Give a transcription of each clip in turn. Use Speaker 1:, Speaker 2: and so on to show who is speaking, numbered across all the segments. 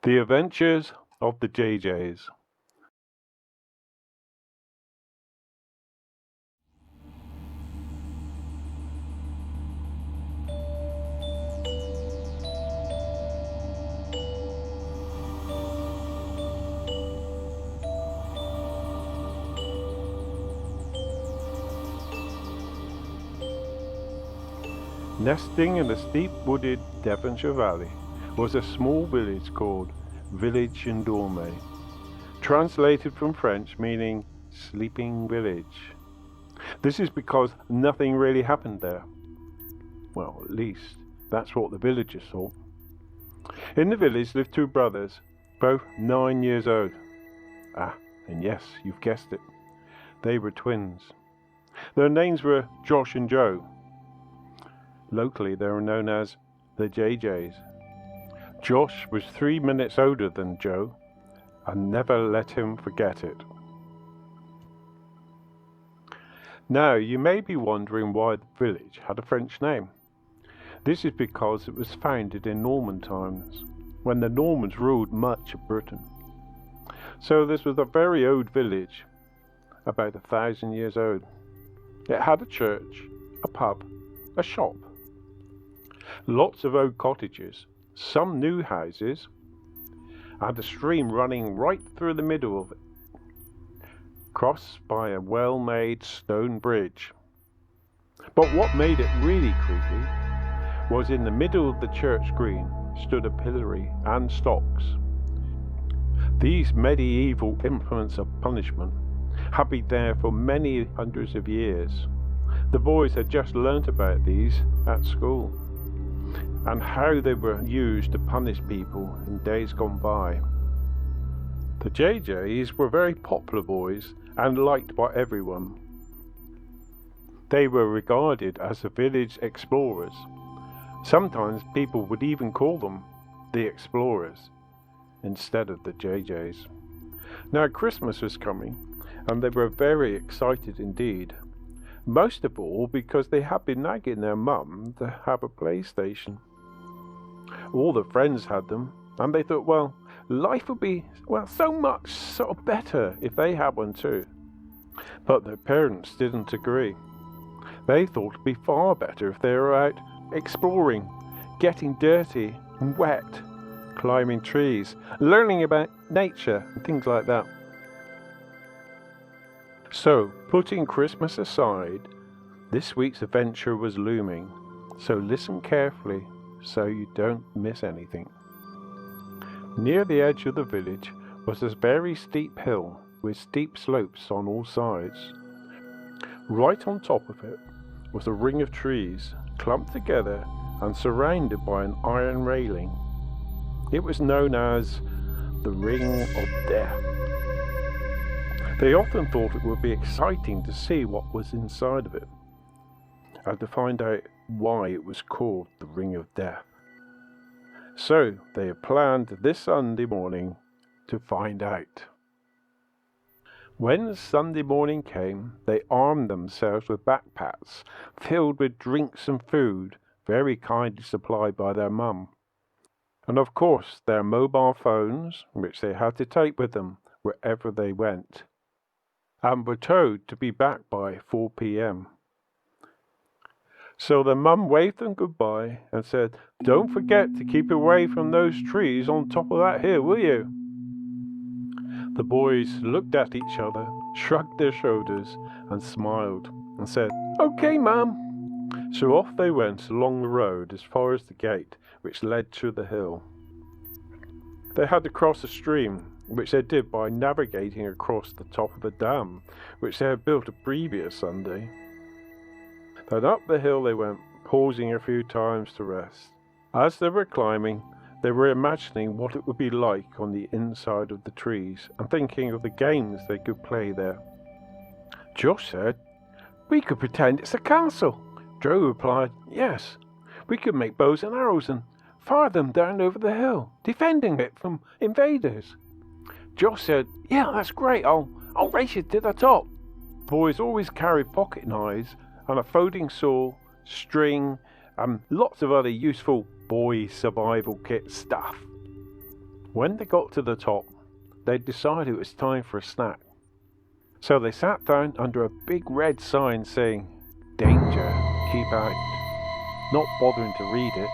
Speaker 1: The Adventures of the JJs. Nesting in the steep wooded Devonshire Valley was a small village called Village in Dormay, translated from French meaning sleeping village. This is because nothing really happened there. Well, at least that's what the villagers thought. In the village lived two brothers, both 9 years old. And yes, you've guessed it. They were twins. Their names were Josh and Joe. Locally, they were known as the JJs. Josh was 3 minutes older than Joe, and never let him forget it. Now, you may be wondering why the village had a French name. This is because it was founded in Norman times, when the Normans ruled much of Britain. So this was a very old village, about 1,000 years old. It had a church, a pub, a shop. Lots of old cottages, some new houses, and a stream running right through the middle of it, crossed by a well-made stone bridge. But what made it really creepy was in the middle of the church green stood a pillory and stocks. These medieval implements of punishment had been there for many hundreds of years. The boys had just learnt about these at school, and how they were used to punish people in days gone by. The JJs were very popular boys and liked by everyone. They were regarded as the village explorers. Sometimes people would even call them the Explorers instead of the JJs. Now Christmas was coming, and they were very excited indeed. Most of all because they had been nagging their mum to have a PlayStation. All the friends had them, and they thought, well, life would be, so much sort of better if they had one too. But their parents didn't agree. They thought it'd be far better if they were out exploring, getting dirty and wet, climbing trees, learning about nature and things like that. So, putting Christmas aside, this week's adventure was looming, so listen carefully so you don't miss anything. Near the edge of the village was a very steep hill with steep slopes on all sides. Right on top of it was a ring of trees clumped together and surrounded by an iron railing. It was known as the Ring of Death. They often thought it would be exciting to see what was inside of it, and to find out why it was called the Ring of Death. So they had planned this Sunday morning to find out. When Sunday morning came, they armed themselves with backpacks filled with drinks and food, very kindly supplied by their mum. And of course their mobile phones, which they had to take with them wherever they went, and were told to be back by 4 p.m. So their mum waved them goodbye and said, "Don't forget to keep away from those trees on top of that hill, will you?" The boys looked at each other, shrugged their shoulders and smiled and said, "Okay, Mum." So off they went along the road as far as the gate which led to the hill. They had to cross a stream, which they did by navigating across the top of a dam which they had built a previous Sunday. Then up the hill they went, pausing a few times to rest. As they were climbing, they were imagining what it would be like on the inside of the trees and thinking of the games they could play there. Josh said, "We could pretend it's a castle." Joe replied, "Yes, we could make bows and arrows and fire them down over the hill, defending it from invaders." Josh said, "Yeah, that's great. I'll race you to the top." Boys always carried pocket knives and a folding saw, string, and lots of other useful boy survival kit stuff. When they got to the top, they decided it was time for a snack. So they sat down under a big red sign saying, "Danger, keep out," not bothering to read it.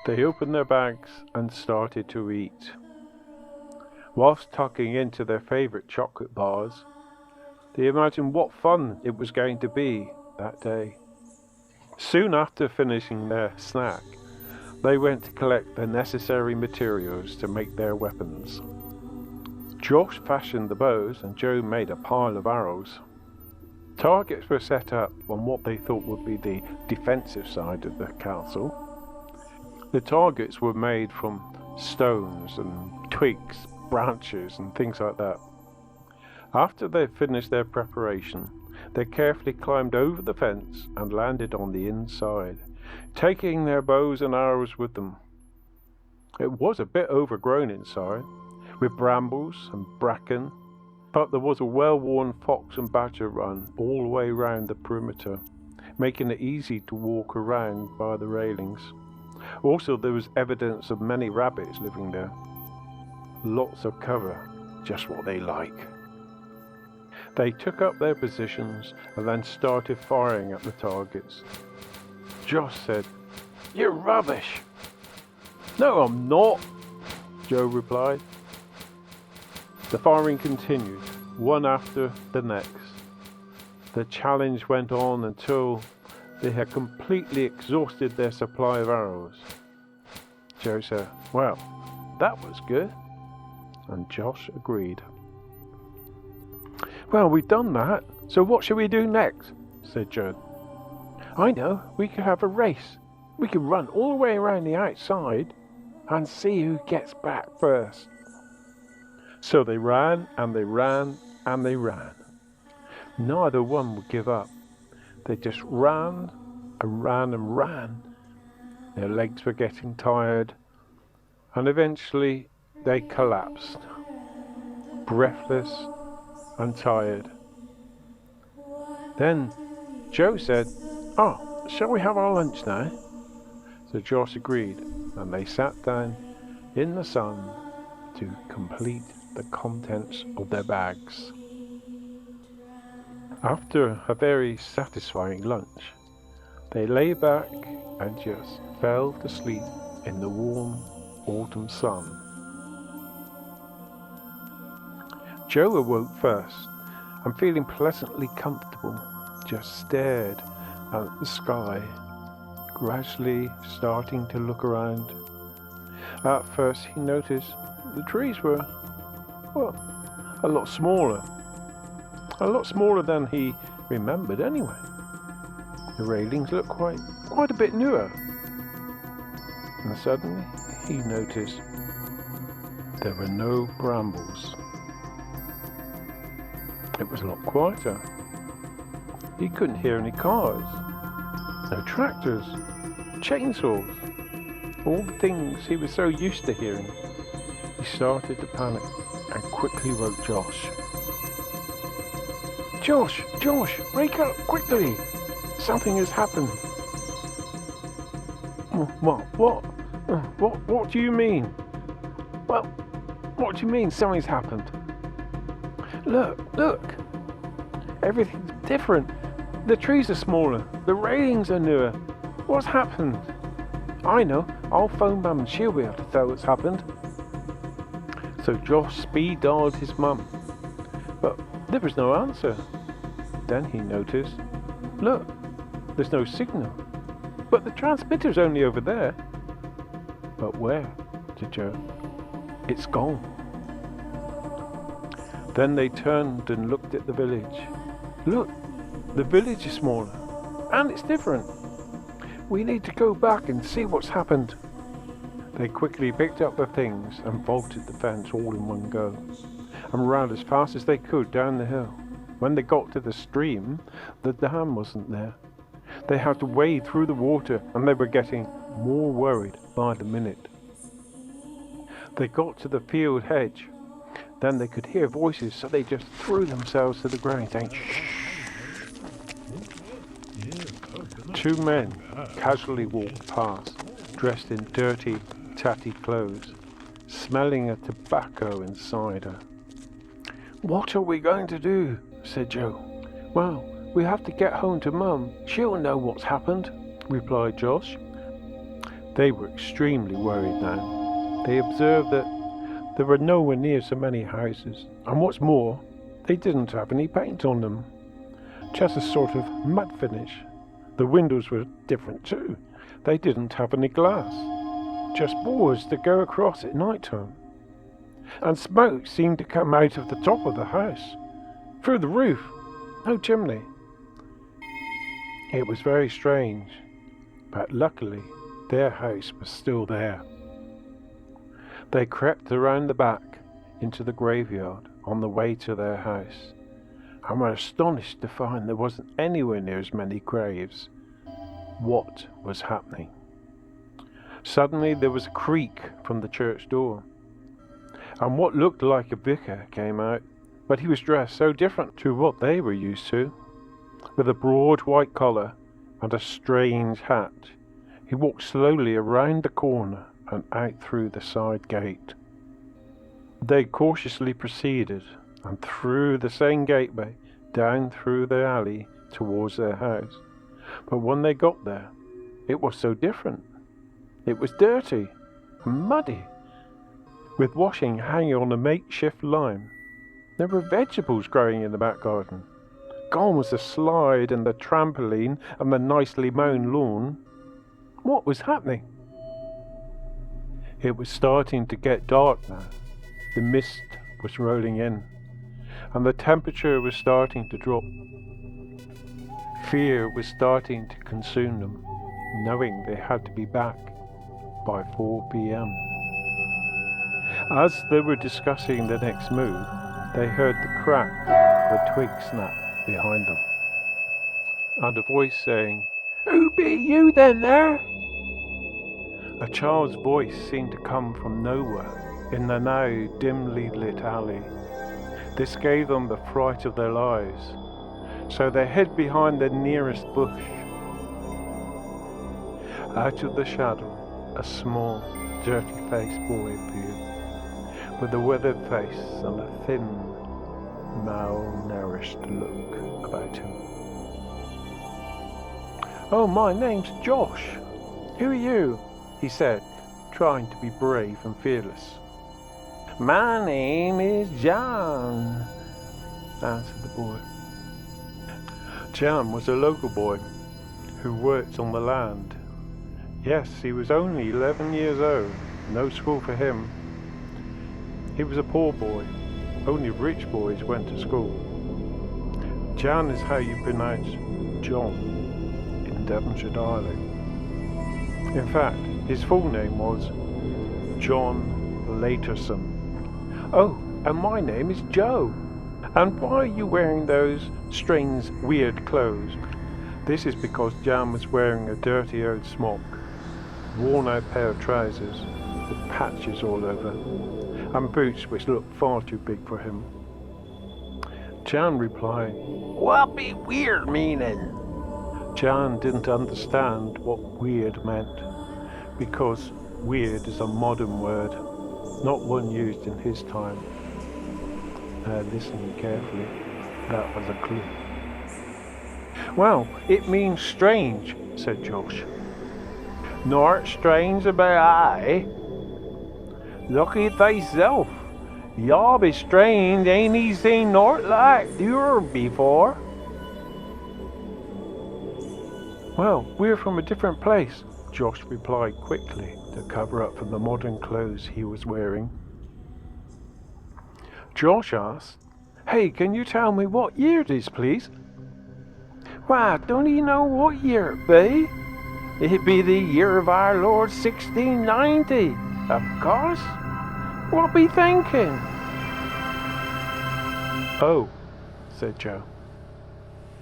Speaker 1: They opened their bags and started to eat. Whilst tucking into their favourite chocolate bars, they imagined what fun it was going to be that day. Soon after finishing their snack, they went to collect the necessary materials to make their weapons. Josh fashioned the bows and Joe made a pile of arrows. Targets were set up on what they thought would be the defensive side of the castle. The targets were made from stones and twigs, branches and things like that. After they finished their preparation, they carefully climbed over the fence and landed on the inside, taking their bows and arrows with them. It was a bit overgrown inside, with brambles and bracken, but there was a well-worn fox and badger run all the way around the perimeter, making it easy to walk around by the railings. Also, there was evidence of many rabbits living there. Lots of cover, just what they like. They took up their positions and then started firing at the targets. Josh said, "You're rubbish." "No, I'm not," Joe replied. The firing continued, one after the next. The challenge went on until they had completely exhausted their supply of arrows. Joe said, "Well, that was good." And Josh agreed. "Well, we've done that, so what shall we do next?" said Joe. "I know, we could have a race. We could run all the way around the outside and see who gets back first." So they ran and they ran and they ran. Neither one would give up. They just ran and ran and ran. Their legs were getting tired, and eventually they collapsed, breathless and tired. Then Joe said, "Oh, shall we have our lunch now?" So Josh agreed, and they sat down in the sun to complete the contents of their bags. After a very satisfying lunch, they lay back and just fell to sleep in the warm autumn sun. Joe awoke first and, feeling pleasantly comfortable, just stared at the sky, gradually starting to look around. At first he noticed the trees were, well, a lot smaller than he remembered anyway. The railings looked quite a bit newer. And suddenly he noticed there were no brambles. It was a lot quieter. He couldn't hear any cars, no tractors, chainsaws, all the things he was so used to hearing. He started to panic and quickly woke Josh. Josh, wake up quickly! Something has happened." What do you mean?" "Well, what do you mean something's happened?" Look, everything's different. The trees are smaller, the railings are newer. What's happened?" "I know, I'll phone Mum and she'll be able to tell what's happened." So Josh speed dialed his mum, but there was no answer. Then he noticed, look, there's no signal, but the transmitter's only over there. "But where?" to Joe. "It's gone." Then they turned and looked at the village. "Look, the village is smaller, and it's different. We need to go back and see what's happened." They quickly picked up the things and vaulted the fence all in one go, and ran as fast as they could down the hill. When they got to the stream, the dam wasn't there. They had to wade through the water, and they were getting more worried by the minute. They got to the field hedge. Then they could hear voices, so they just threw themselves to the ground, saying, "Shh." Two men casually walked past, dressed in dirty, tatty clothes, smelling of tobacco and cider. "What are we going to do?" said Joe. "Well, we have to get home to Mum. She'll know what's happened," replied Josh. They were extremely worried now. They observed that there were nowhere near so many houses, and what's more, they didn't have any paint on them. Just a sort of matte finish. The windows were different too. They didn't have any glass. Just boards to go across at night time. And smoke seemed to come out of the top of the house, through the roof. No chimney. It was very strange, but luckily their house was still there. They crept around the back into the graveyard on the way to their house, and were astonished to find there wasn't anywhere near as many graves. What was happening? Suddenly there was a creak from the church door, and what looked like a vicar came out, but he was dressed so different to what they were used to, with a broad white collar and a strange hat. He walked slowly around the corner and out through the side gate. They cautiously proceeded, and through the same gateway, down through the alley towards their house. But when they got there, it was so different. It was dirty and muddy, with washing hanging on a makeshift line. There were vegetables growing in the back garden. Gone was the slide and the trampoline and the nicely mown lawn. What was happening? It was starting to get dark now. The mist was rolling in, and the temperature was starting to drop. Fear was starting to consume them, knowing they had to be back by 4 p.m. As they were discussing the next move, they heard the crack of a twig snap behind them, and a voice saying, "Who be you then there?" A child's voice seemed to come from nowhere in the now dimly lit alley. This gave them the fright of their lives, so they hid behind the nearest bush. Out of the shadow, a small, dirty-faced boy appeared, with a withered face and a thin, malnourished look about him. "Oh, my name's Josh. Who are you?" he said, trying to be brave and fearless. "My name is John," answered the boy. John was a local boy who worked on the land. Yes, he was only 11 years old, no school for him. He was a poor boy. Only rich boys went to school. John is how you pronounce John in Devonshire dialect. In fact, his full name was John Laterson. "Oh, and my name is Joe. And why are you wearing those strange, weird clothes?" This is because Jan was wearing a dirty old smock, worn-out pair of trousers with patches all over, and boots which looked far too big for him. Jan replied, "What be weird meaning?" Jan didn't understand what weird meant, because weird is a modern word, not one used in his time. Listen carefully, that was a clue. "Well, it means strange," said Josh. "Not strange about I. Look at thyself. Y'all be strange, ain't he seen naught like you before?" "Well, we're from a different place," Josh replied quickly to cover up for the modern clothes he was wearing. Josh asked, "Hey, can you tell me what year it is, please?" "Why, don't you know what year it be? It be the year of our Lord 1690, of course. What be thinking?" "Oh," said Joe.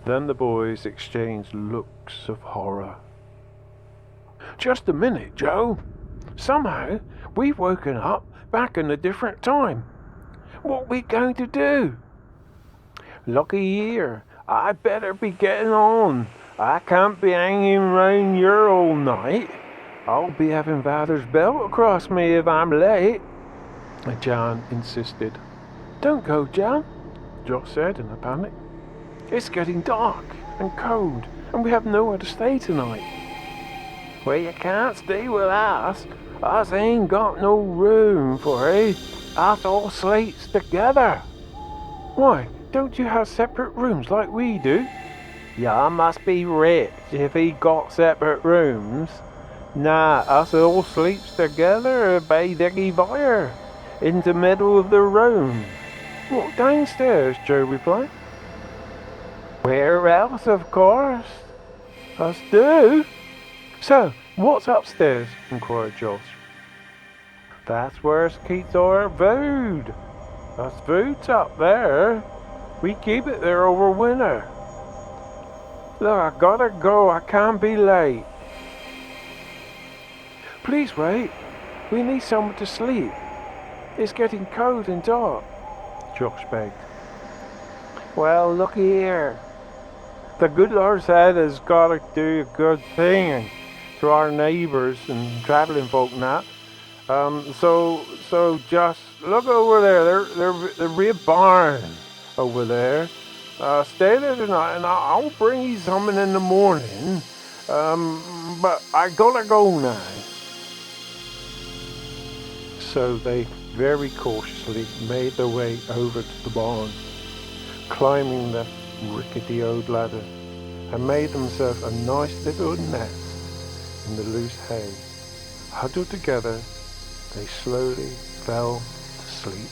Speaker 1: Then the boys exchanged looks of horror. "Just a minute, Joe. Somehow we've woken up back in a different time. What we going to do?" "Looky here, I better be getting on. I can't be hanging round here all night. I'll be having Father's belt across me if I'm late, Jan insisted. Don't go, Jan, Josh said in a panic. It's getting dark and cold, and we have nowhere to stay tonight. Well, you can't stay with us. Us ain't got no room for it. Us all sleeps together. Why, don't you have separate rooms like we do? Ya must be rich if he got separate rooms. Nah, us all sleeps together by the fire, in the middle of the room. Walk downstairs, Joe replied. Where else, of course? Us do. So, what's upstairs? Inquired Josh. That's where us keeps our food. Us food's up there. We keep it there over winter. Look, I gotta go. I can't be late. Please wait. We need somewhere to sleep. It's getting cold and dark, Josh begged. Well, looky here. The good Lord said has got to do a good thing to our neighbours and travelling folk and that. So just look over there. There'll be a barn over there. Stay there tonight, and I'll bring you something in the morning. But I gotta go now. So they very cautiously made their way over to the barn, climbing the rickety old ladder, and made themselves a nice little nest in the loose hay. Huddled together, they slowly fell to sleep.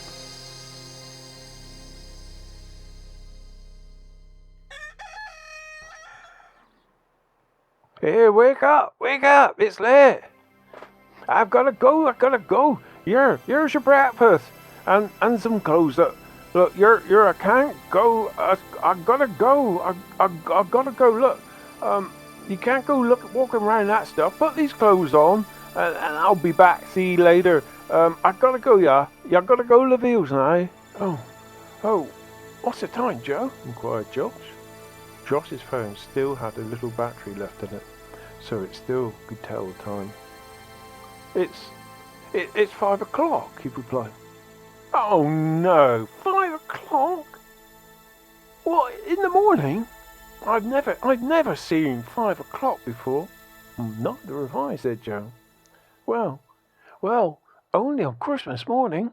Speaker 1: Hey, wake up, it's late. I've gotta go. Here's your breakfast and some clothes. Look, I can't go. I gotta go. I gotta go. Look, you can't go walking around that stuff. Put these clothes on, and I'll be back. See you later. I gotta go, yeah. You gotta go to the fields now. Oh, what's the time, Joe? Inquired Josh. Josh's phone still had a little battery left in it, so it still could tell the time. It's 5 o'clock, he replied. Oh no, 5 o'clock? What, in the morning? I've never seen 5 o'clock before. Neither have I, said Joe. Well, only on Christmas morning.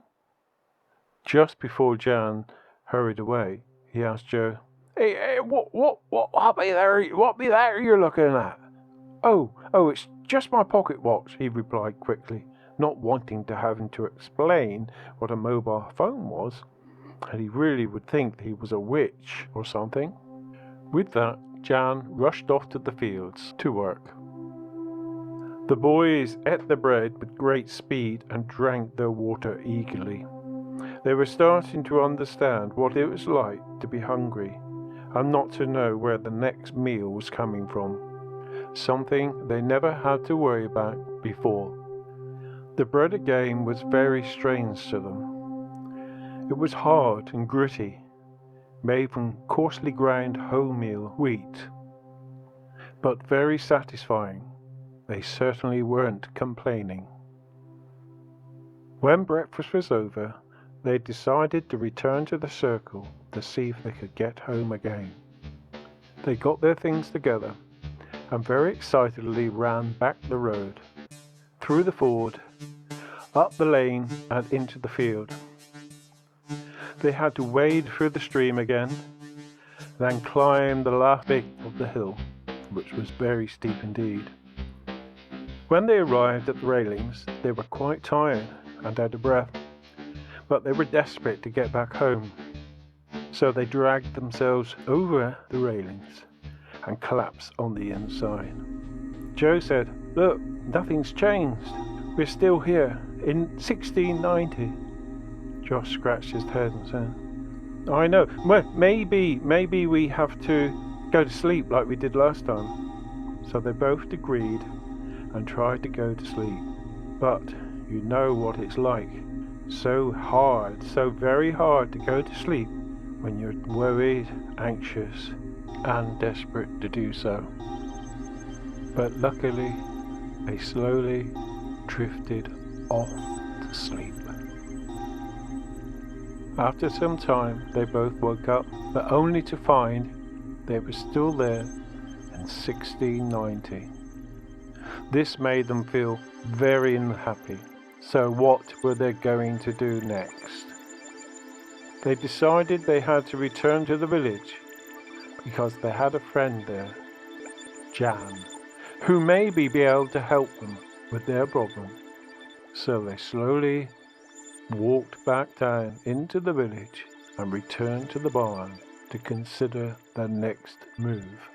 Speaker 1: Just before Jan hurried away, he asked Joe, Hey, what be that you're looking at? Oh, it's just my pocket watch, he replied quickly, not wanting to have him to explain what a mobile phone was, and he really would think he was a witch or something. With that, Jan rushed off to the fields to work. The boys ate their bread with great speed and drank their water eagerly. They were starting to understand what it was like to be hungry and not to know where the next meal was coming from, something they never had to worry about before. The bread again was very strange to them. It was hard and gritty, made from coarsely ground wholemeal wheat, but very satisfying. They certainly weren't complaining. When breakfast was over, they decided to return to the circle to see if they could get home again. They got their things together and very excitedly ran back the road, through the ford, up the lane and into the field. They had to wade through the stream again, then climb the last bit of the hill, which was very steep indeed. When they arrived at the railings, they were quite tired and out of breath, but they were desperate to get back home, so they dragged themselves over the railings and collapsed on the inside. Joe said, Look, nothing's changed. We're still here in 1690. Josh scratched his head and said, I know. Well, maybe we have to go to sleep like we did last time. So they both agreed and tried to go to sleep. But you know what it's like. So hard, so very hard to go to sleep when you're worried, anxious, and desperate to do so. But luckily, They slowly drifted off to sleep. After some time, they both woke up, but only to find they were still there in 1690. This made them feel very unhappy. So what were they going to do next? They decided they had to return to the village because they had a friend there, Jan, who maybe be able to help them with their problem. So they slowly walked back down into the village and returned to the barn to consider their next move.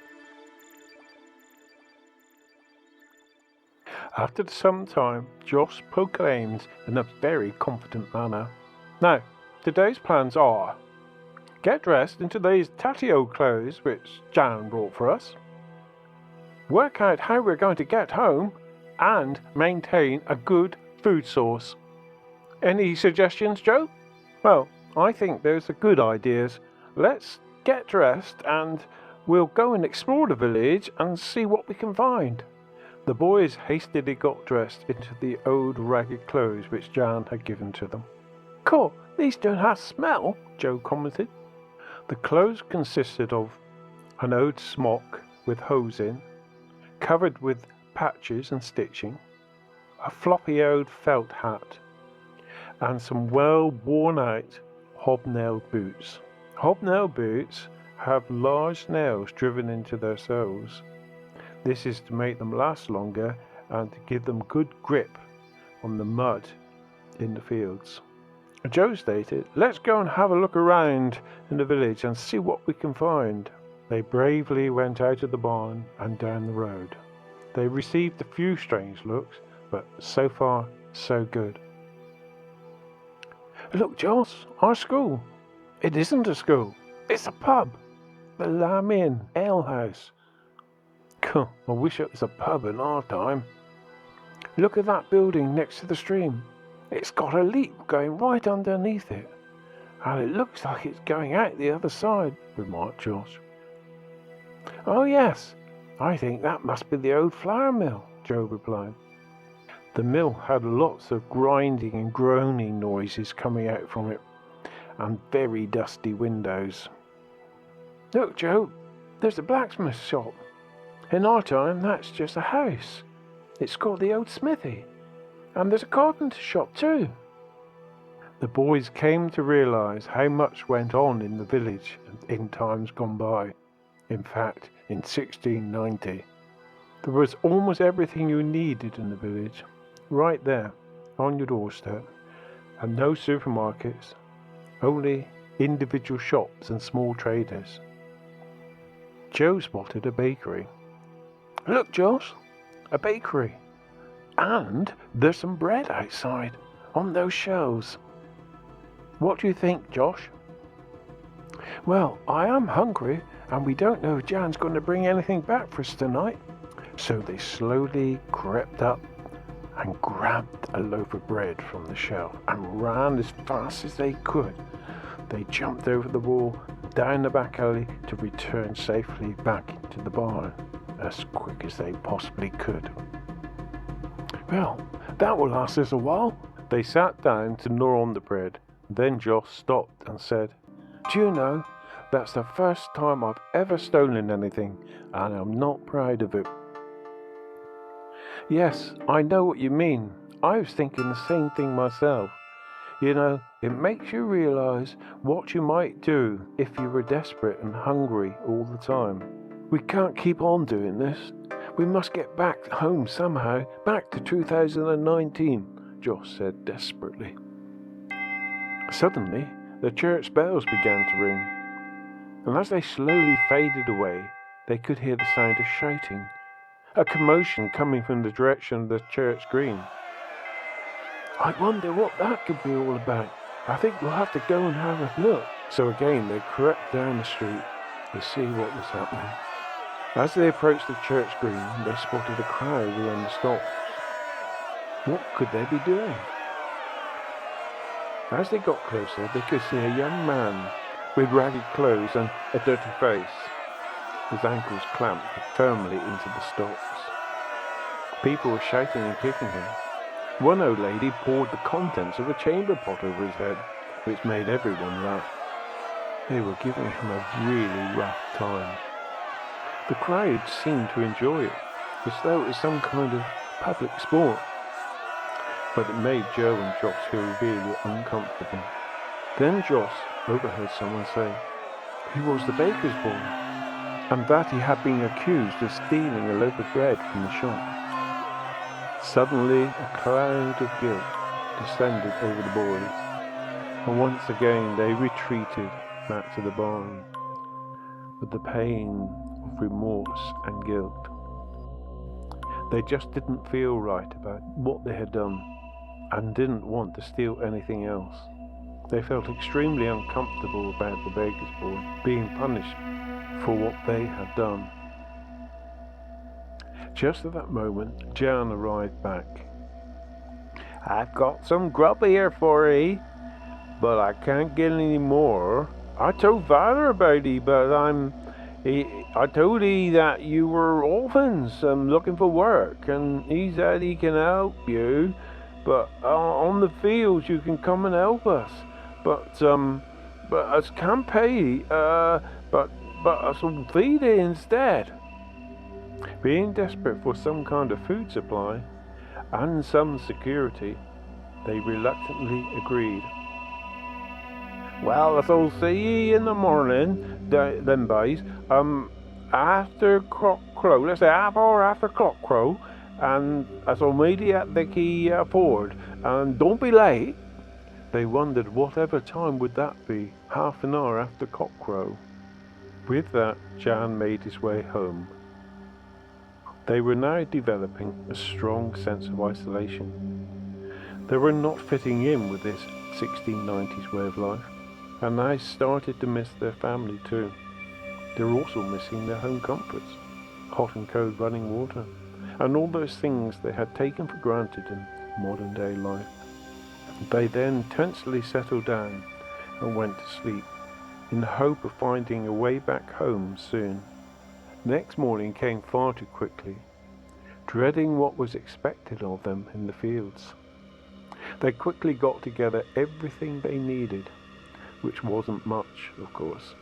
Speaker 1: After some time, Josh proclaimed in a very confident manner, "Now, today's plans are, get dressed into these tatty old clothes which Jan brought for us, work out how we're going to get home, and maintain a good food source. Any suggestions, Joe?" "Well, I think those are good ideas. Let's get dressed and we'll go and explore the village and see what we can find." The boys hastily got dressed into the old ragged clothes which Jan had given to them. "Cool, these don't have smell," Joe commented. The clothes consisted of an old smock with hose in, covered with patches and stitching, a floppy old felt hat, and some well worn out hobnailed boots. Hobnailed boots have large nails driven into their soles. This is to make them last longer and to give them good grip on the mud in the fields. Joe stated, "Let's go and have a look around in the village and see what we can find." They bravely went out of the barn and down the road. They received a few strange looks, but so far, so good. "Look, Joss, our school." "It isn't a school, it's a pub. The Lamb Inn Ale House." "I wish it was a pub in our time." "Look at that building next to the stream. It's got a leap going right underneath it, and it looks like it's going out the other side," remarked Josh. "Oh yes, I think that must be the old flour mill," Joe replied. The mill had lots of grinding and groaning noises coming out from it, and very dusty windows. "Look, Joe, there's a blacksmith shop. In our time, that's just a house. It's got the old smithy, and there's a carpenter shop too." The boys came to realize how much went on in the village in times gone by. In fact, in 1690, there was almost everything you needed in the village, right there, on your doorstep, and no supermarkets, only individual shops and small traders. Joe spotted a bakery. "Look, Josh, a bakery. And there's some bread outside on those shelves. What do you think, Josh?" "Well, I am hungry, and we don't know if Jan's going to bring anything back for us tonight." So they slowly crept up and grabbed a loaf of bread from the shelf and ran as fast as they could. They jumped over the wall, down the back alley, to return safely back into the barn as quick as they possibly could. "Well, that will last us a while." They sat down to gnaw on the bread. Then Josh stopped and said, "Do you know, that's the first time I've ever stolen anything, and I'm not proud of it." "Yes, I know what you mean. I was thinking the same thing myself. You know, it makes you realize what you might do if you were desperate and hungry all the time. We can't keep on doing this. We must get back home somehow, back to 2019, Josh said desperately. Suddenly, the church bells began to ring, and as they slowly faded away, they could hear the sound of shouting, a commotion coming from the direction of the church green. "I wonder what that could be all about. I think we'll have to go and have a look." So again they crept down the street to see what was happening. As they approached the church green, they spotted a crowd around the stop. What could they be doing? As they got closer, they could see a young man with ragged clothes and a dirty face, his ankles clamped firmly into the stocks. People were shouting and kicking him. One old lady poured the contents of a chamber pot over his head, which made everyone laugh. They were giving him a really rough time. The crowd seemed to enjoy it, as though it was some kind of public sport. But it made Joe and Joss feel really uncomfortable. Then Joss overheard someone say he was the baker's boy, and that he had been accused of stealing a loaf of bread from the shop. Suddenly a cloud of guilt descended over the boys, and once again they retreated back to the barn with the pain of remorse and guilt. They just didn't feel right about what they had done and didn't want to steal anything else. They felt extremely uncomfortable about the baker's boy being punished for what they had done. Just at that moment, Jan arrived back. "I've got some grub here for 'ee, but I can't get any more. I told Father about 'ee, but I told 'ee that you were orphans looking for work, and he said he can help you, but on the fields you can come and help us. But us can't pay, but us will feed 'ee instead." Being desperate for some kind of food supply and some security, they reluctantly agreed. "Well, I'll see ye in the morning, then, boys. After cock crow, let's say half hour after cock crow, and I'll meet ye at the Quay Ford, and don't be late." They wondered whatever time would that be, half an hour after cock crow. With that, Jan made his way home. They were now developing a strong sense of isolation. They were not fitting in with this 1690s way of life, and they started to miss their family too. They were also missing their home comforts, hot and cold running water, and all those things they had taken for granted in modern day life. They then tensely settled down and went to sleep, in the hope of finding a way back home soon. Next morning came far too quickly, dreading what was expected of them in the fields. They quickly got together everything they needed, which wasn't much, of course,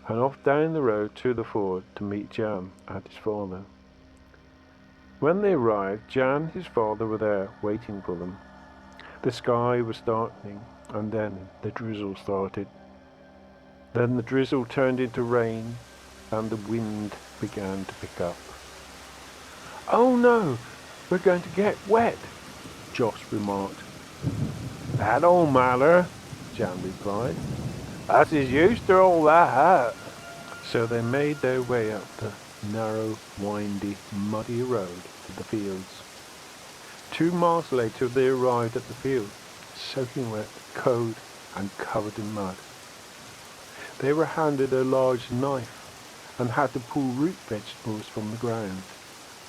Speaker 1: and off down the road to the ford to meet Jan and his father. When they arrived, Jan and his father were there waiting for them. The sky was darkening, and then the drizzle started. Then the drizzle turned into rain, and the wind began to pick up. "Oh no, we're going to get wet," Joss remarked. "That don't matter," Jan replied. "Us is used to all that." So they made their way up the narrow, windy, muddy road to the fields. 2 miles later they arrived at the field, soaking wet, cold, and covered in mud. They were handed a large knife and had to pull root vegetables from the ground,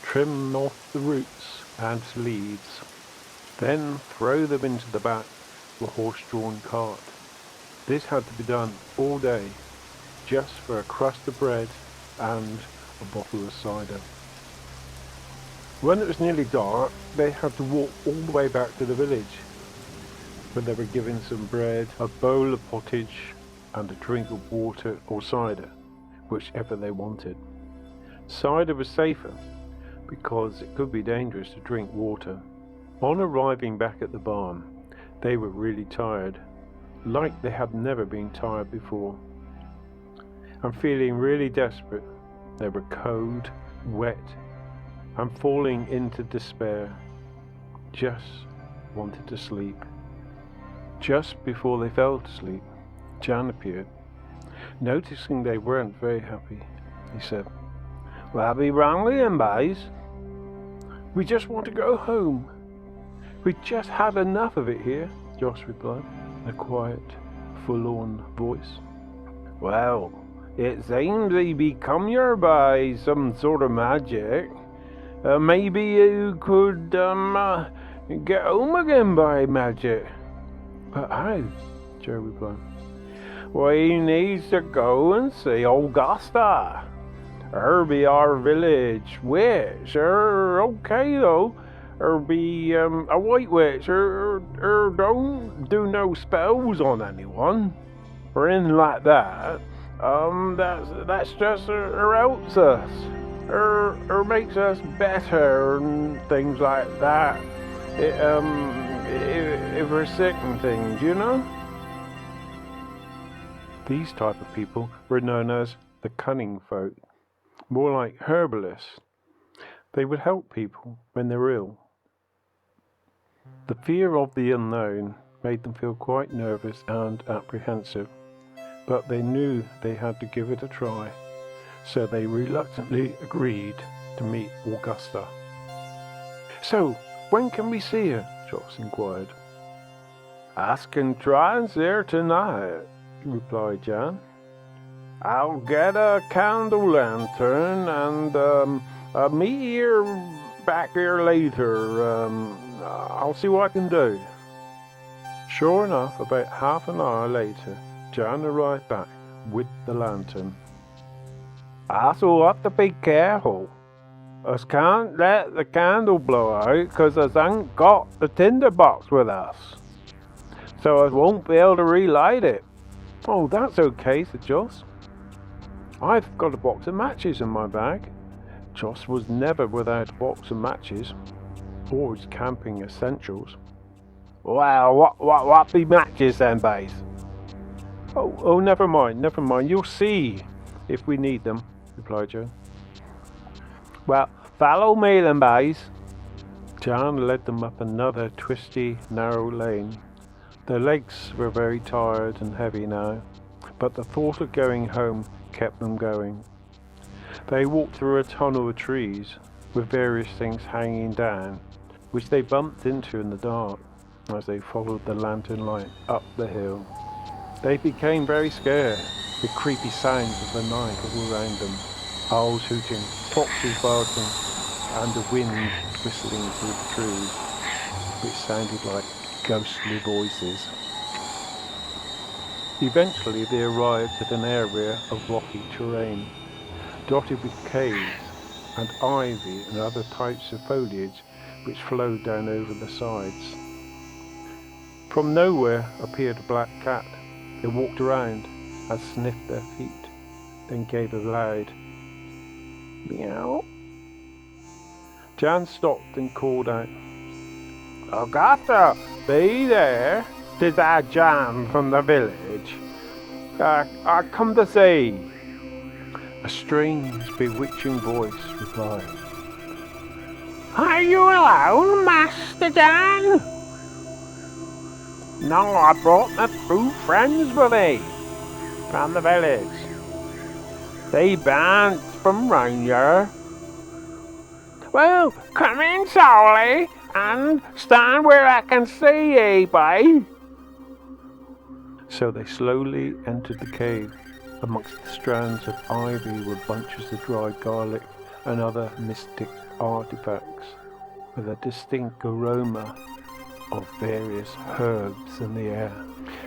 Speaker 1: trim off the roots and leaves, then throw them into the back of a horse-drawn cart. This had to be done all day, just for a crust of bread and a bottle of cider. When it was nearly dark, they had to walk all the way back to the village, where they were given some bread, a bowl of pottage, and a drink of water or cider, whichever they wanted. Cider was safer, because it could be dangerous to drink water. On arriving back at the barn, they were really tired, like they had never been tired before. And feeling really desperate, they were cold, wet, and falling into despair. Just wanted to sleep. Just before they fell to sleep, Jan appeared. Noticing they weren't very happy, he said, "What be wrong with them, boys?" "We just want to go home. We just had enough of it here," Joss replied, in a quiet, forlorn voice. "Well, it seems they become your by some sort of magic. Maybe you could get home again by magic." "But how?" Joe replied. "We need to go and see Augusta. Her be our village witch. Her okay though. Her be a white witch. Her don't do no spells on anyone or anything like that. That's just her helps us. Her makes us better and things like that. If we're sick and things, you know. These type of people were known as the cunning folk, more like herbalists. They would help people when they're ill. The fear of the unknown made them feel quite nervous and apprehensive, but they knew they had to give it a try, so they reluctantly agreed to meet Augusta. So, when can we see her? Joss inquired. I can try and see her tonight, replied Jan. I'll get a candle lantern and meet you back here later. I'll see what I can do. Sure enough, about half an hour later, Jan arrived back with the lantern. I shall have to be careful. Us can't let the candle blow out because us ain't got the tinder box with us. So us won't be able to relight it. Oh, that's okay, said Joss. I've got a box of matches in my bag. Joss was never without a box of matches, or his camping essentials. Well, what be matches then, Bays? Oh, never mind. You'll see if we need them, replied Joe. Well, follow me then, Bays. Jan led them up another twisty, narrow lane. Their legs were very tired and heavy now, but the thought of going home kept them going. They walked through a tunnel of trees with various things hanging down, which they bumped into in the dark as they followed the lantern light up the hill. They became very scared, with creepy sounds of the night all around them, owls hooting, foxes barking, and the wind whistling through the trees, which sounded like ghostly voices. Eventually they arrived at an area of rocky terrain, dotted with caves and ivy and other types of foliage which flowed down over the sides. From nowhere appeared a black cat. They walked around and sniffed their feet, then gave a loud meow. Jan stopped and called out, Augusta, be there? 'Tis our Jan from the village. I come to see. A strange, bewitching voice replied, Are you alone, Master Jan? No, I brought my true friends with me from the village. They banned from round here. Well, come in slowly and stand where I can see ye, boy. So they slowly entered the cave. Amongst the strands of ivy were bunches of dried garlic and other mystic artifacts with a distinct aroma of various herbs in the air.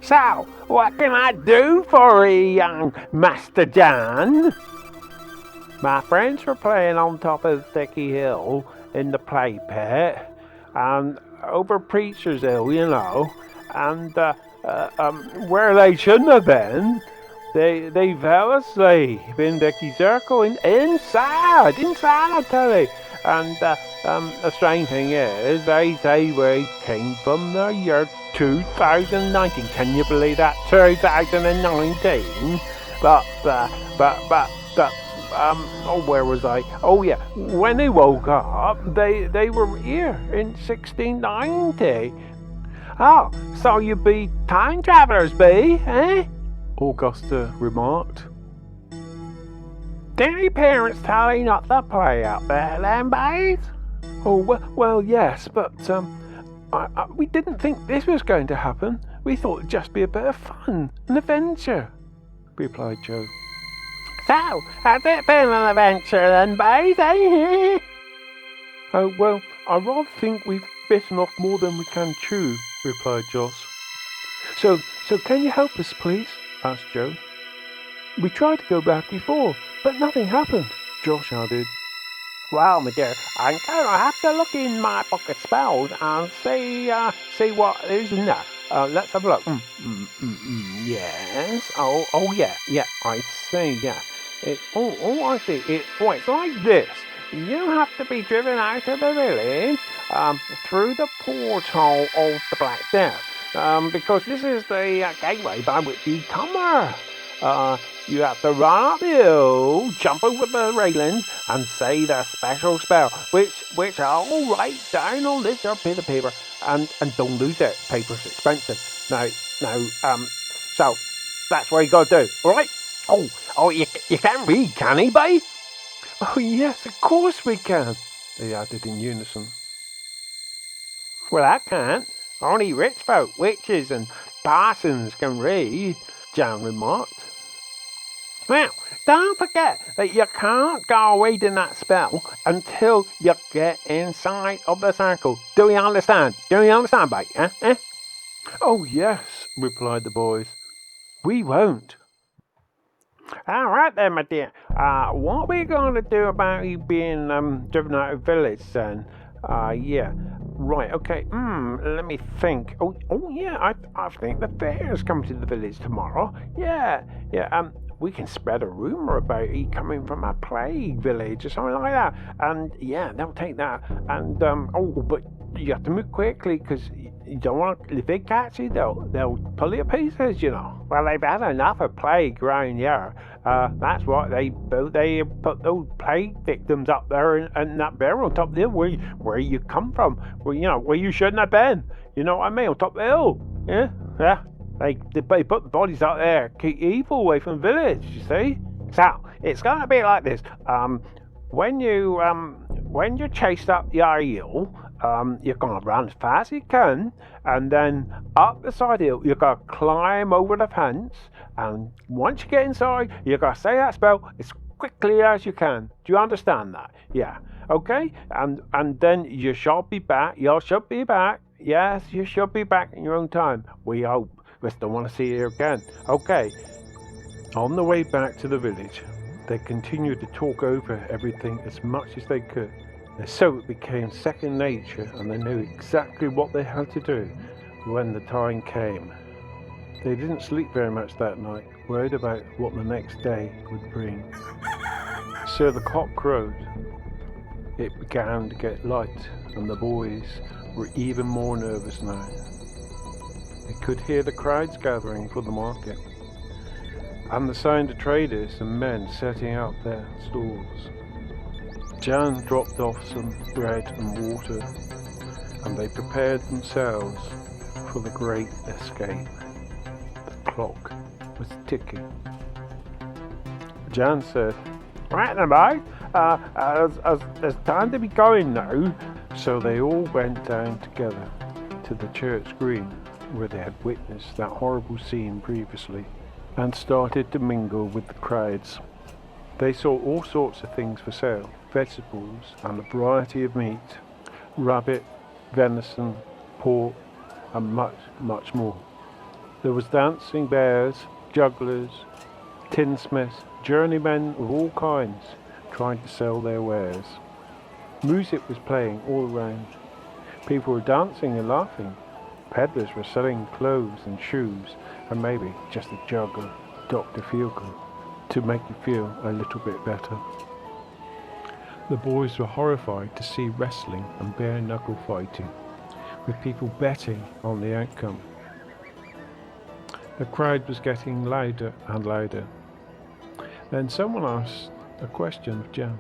Speaker 1: So, what can I do for you, young Master Jan? My friends were playing on top of Sticky Hill in the play pit, and over Preacher's Hill, you know, and where they shouldn't have been, they fell asleep in Dickie Circle inside, I tell you. And the strange thing is, they say we came from the year 2019. Can you believe that? 2019. But where was I? Oh yeah, when they woke up, they were here in 1690. Oh, so you be time travelers, be, eh? Augusta remarked. Did your parents tell you not to play out there, then, boys? Oh, well, yes, but we didn't think this was going to happen. We thought it'd just be a bit of fun, an adventure, replied Joe. So, has it been an adventure then, boys, eh? Oh, well, I rather think we've bitten off more than we can chew, replied Joss. So can you help us, please? Asked Joe. We tried to go back before, but nothing happened. Josh added.
Speaker 2: Well, my dear, I'm going to have to look in my book of spells and see what is in there. Let's have a look. Yes. Oh, yeah. I see. Yeah. I see. It's like this. You have to be driven out of the village, through the portal of the Black Death, because this is the gateway by which you come there. You have to run up the hill, jump over the railing, and say the special spell, which I'll write down on this here bit of paper, and don't lose it. Paper's expensive. Now, so that's what you got to do. All right? Oh, you can read, can he, babe?
Speaker 1: Oh, yes, of course we can, they added in unison.
Speaker 2: Well, I can't. Only rich folk, witches, and parsons can read, Jan remarked. Well, don't forget that you can't go reading that spell until you get inside of the circle. Do you understand? Babe? Eh?
Speaker 1: Oh, yes, replied the boys. We won't.
Speaker 2: All right then, my dear. What are we going to do about you being driven out of the village then? Yeah. Right, okay. Let me think. Oh, yeah, I think the fair's coming to the village tomorrow. Yeah. We can spread a rumour about he coming from a plague village or something like that. And, yeah, they'll take that. And, but you have to move quickly, because you don't want, if they catch you, they'll pull you to pieces, you know. Well, they've had enough of plague around here. That's what they put those plague victims up there in that barrel on top of the hill where you come from, where you shouldn't have been. You know what I mean? On top of the hill. Yeah. They put the bodies out there, keep evil away from the village, you see. So it's going to be like this. When you chased up your hill, you're going to run as fast as you can, and then up the side of the hill, you're going to climb over the fence, and once you get inside, you're going to say that spell as quickly as you can. Do you understand that? Yeah. Okay? And then you shall be back. You should be back. Yes, you should be back in your own time. We hope. We still want to see you again. Okay.
Speaker 1: On the way back to the village, they continued to talk over everything as much as they could. And so it became second nature, and they knew exactly what they had to do when the time came. They didn't sleep very much that night, worried about what the next day would bring. So the cock crowed. It began to get light, and the boys were even more nervous now. They could hear the crowds gathering for the market, and the sound of traders and men setting out their stalls. Jan dropped off some bread and water, and they prepared themselves for the great escape. The clock was ticking. Jan said,
Speaker 2: "Right then, boy. There's time to be going now."
Speaker 1: So they all went down together to the church green, where they had witnessed that horrible scene previously, and started to mingle with the crowds. They saw all sorts of things for sale, vegetables and a variety of meat, rabbit, venison, pork, and much, much more. There was dancing bears, jugglers, tinsmiths, journeymen of all kinds, trying to sell their wares. Music was playing all around. People were dancing and laughing. Peddlers were selling clothes and shoes, and maybe just a jug of Dr. Feelgood to make you feel a little bit better. The boys were horrified to see wrestling and bare-knuckle fighting, with people betting on the outcome. The crowd was getting louder and louder. Then someone asked a question of Jan.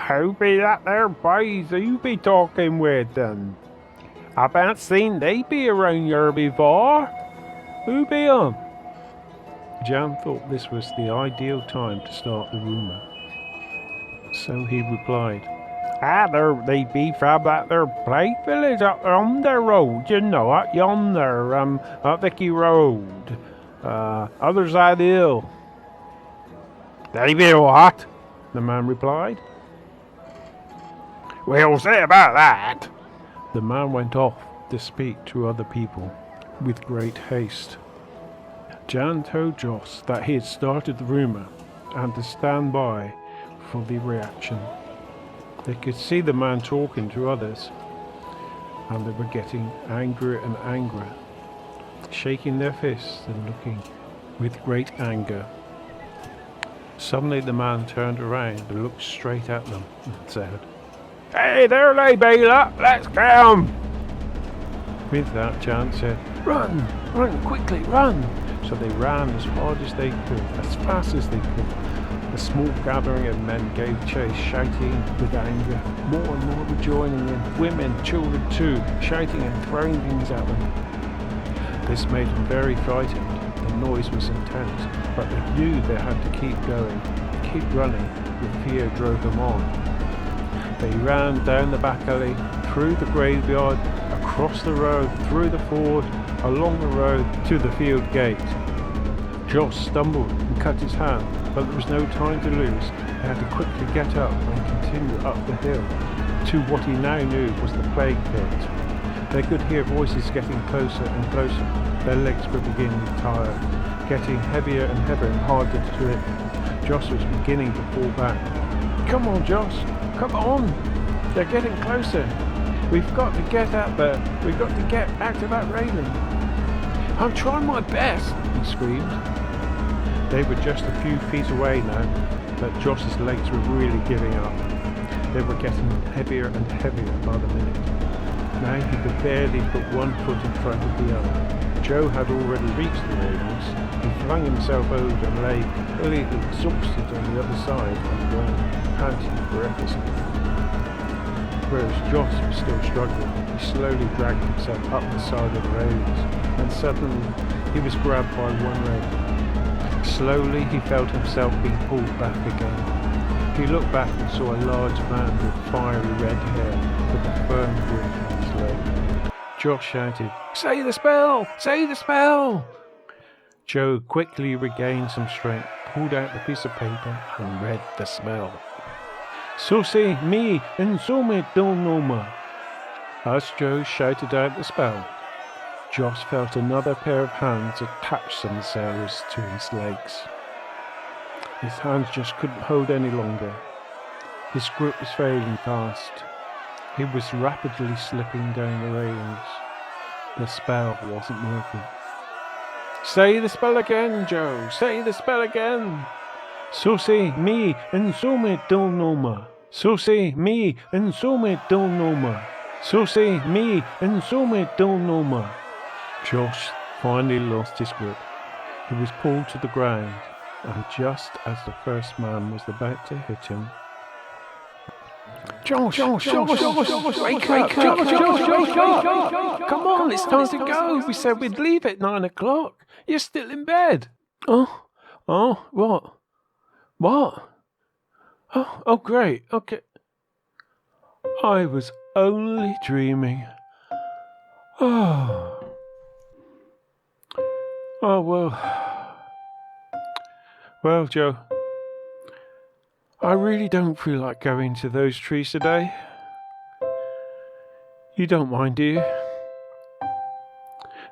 Speaker 2: "Who be that there boys you be talking with then? I haven't seen they be around here before. Who be 'em?"
Speaker 1: Jan thought this was the ideal time to start the rumour. So he replied,
Speaker 2: They be from that there plague village up on the road, you know, up yonder, up Vicky Road, other side of the hill. "They be what?" the man replied. "We'll see about that."
Speaker 1: The man went off to speak to other people with great haste. Jan told Joss that he had started the rumour and to stand by for the reaction. They could see the man talking to others, and they were getting angrier and angrier, shaking their fists and looking with great anger. Suddenly the man turned around and looked straight at them and said,
Speaker 2: "Hey there, Baylor, let's go!"
Speaker 1: With that, Jan said, "Run! Run quickly, run!" So they ran as hard as they could, as fast as they could. A small gathering of men gave chase, shouting with anger. More and more were joining in, women, children too, shouting and throwing things at them. This made them very frightened. The noise was intense, but they knew they had to keep going, keep running. The fear drove them on. They ran down the back alley, through the graveyard, across the road, through the ford, along the road to the field gate. Josh stumbled and cut his hand, but there was no time to lose. They had to quickly get up and continue up the hill to what he now knew was the plague pit. They could hear voices getting closer and closer. Their legs were beginning to tire, getting heavier and heavier and harder to lift. Josh was beginning to fall back. "Come on, Josh, come on! They're getting closer. We've got to get out there. We've got to get out of that railing." "I'm trying my best," he screamed. They were just a few feet away now, but Josh's legs were really giving up. They were getting heavier and heavier by the minute. Now he could barely put one foot in front of the other. Joe had already reached the railings. He flung himself over and lay completely exhausted on the other side of the ground, panting breathlessly. Whereas Josh was still struggling, he slowly dragged himself up the side of the railings, and suddenly he was grabbed by one leg. Slowly he felt himself being pulled back again. He looked back and saw a large man with fiery red hair with a firm grip on his leg. Josh shouted, "Say the spell! Say the spell!" Joe quickly regained some strength, pulled out the piece of paper and read the spell. "Susi mi insume donoma." As Joe shouted out the spell, Josh felt another pair of hands attach themselves to his legs. His hands just couldn't hold any longer. His grip was failing fast. He was rapidly slipping down the railings. The spell wasn't working. "Say the spell again, Joe. Say the spell again." "Susi mi insume donoma. Susi mi insume donoma. Susi mi insume donoma." Josh finally lost his grip. He was pulled to the ground, and just as the first man was about to hit him, Josh, wake up! Come on, it's time to go. We said we'd leave at 9 o'clock. You're still in bed. What? Oh, great. Okay. I was only dreaming. Oh, well, Joe, I really don't feel like going to those trees today. You don't mind, do you?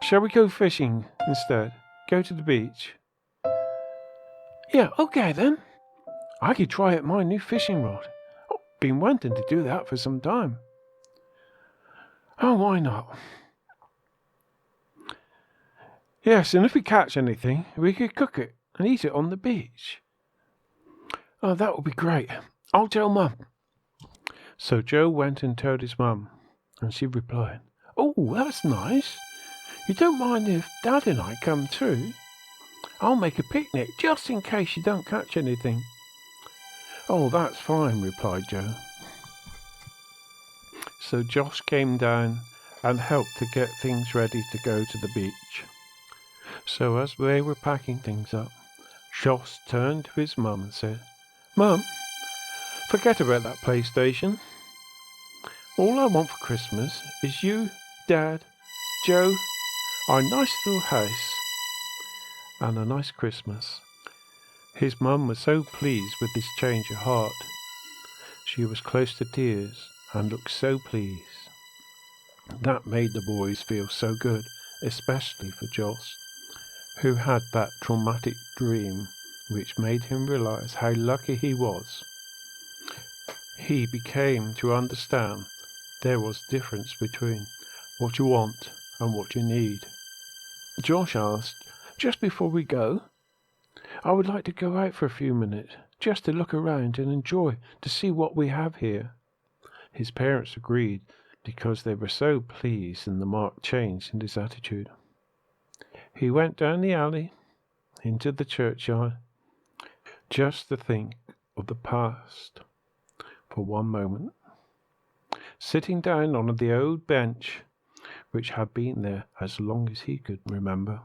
Speaker 1: Shall we go fishing instead? Go to the beach? Yeah, okay then. I could try out my new fishing rod. I've been wanting to do that for some time. Oh, why not? Yes, and if we catch anything, we could cook it and eat it on the beach. Oh, that would be great. I'll tell Mum. So Joe went and told his mum, and she replied, "Oh, that's nice. You don't mind if Dad and I come too? I'll make a picnic just in case you don't catch anything." "Oh, that's fine," replied Joe. So Josh came down and helped to get things ready to go to the beach. So as they were packing things up, Josh turned to his mum and said, "Mum, forget about that PlayStation. All I want for Christmas is you, Dad, Joe, our nice little house, and a nice Christmas." His mum was so pleased with this change of heart. She was close to tears and looked so pleased. That made the boys feel so good, especially for Josh, who had that traumatic dream which made him realize how lucky he was he became to understand there was difference between what you want and what you need. Josh asked, "Just before we go, I would like to go out for a few minutes, just to look around and enjoy to see what we have here." His parents agreed because they were so pleased in the marked change in his attitude. He went down the alley into the churchyard, just to think of the past for one moment. Sitting down on the old bench, which had been there as long as he could remember,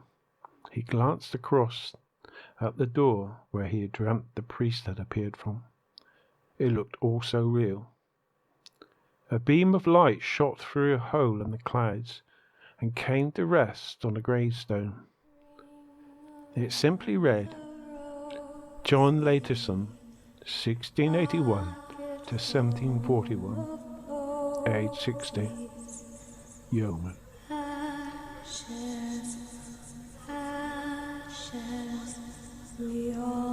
Speaker 1: he glanced across at the door where he had dreamt the priest had appeared from. It looked all so real. A beam of light shot through a hole in the clouds and came to rest on a gravestone. It simply read, "John Laterson, 1681 to 1741, age 60, yeoman."
Speaker 3: Ashes, ashes, we all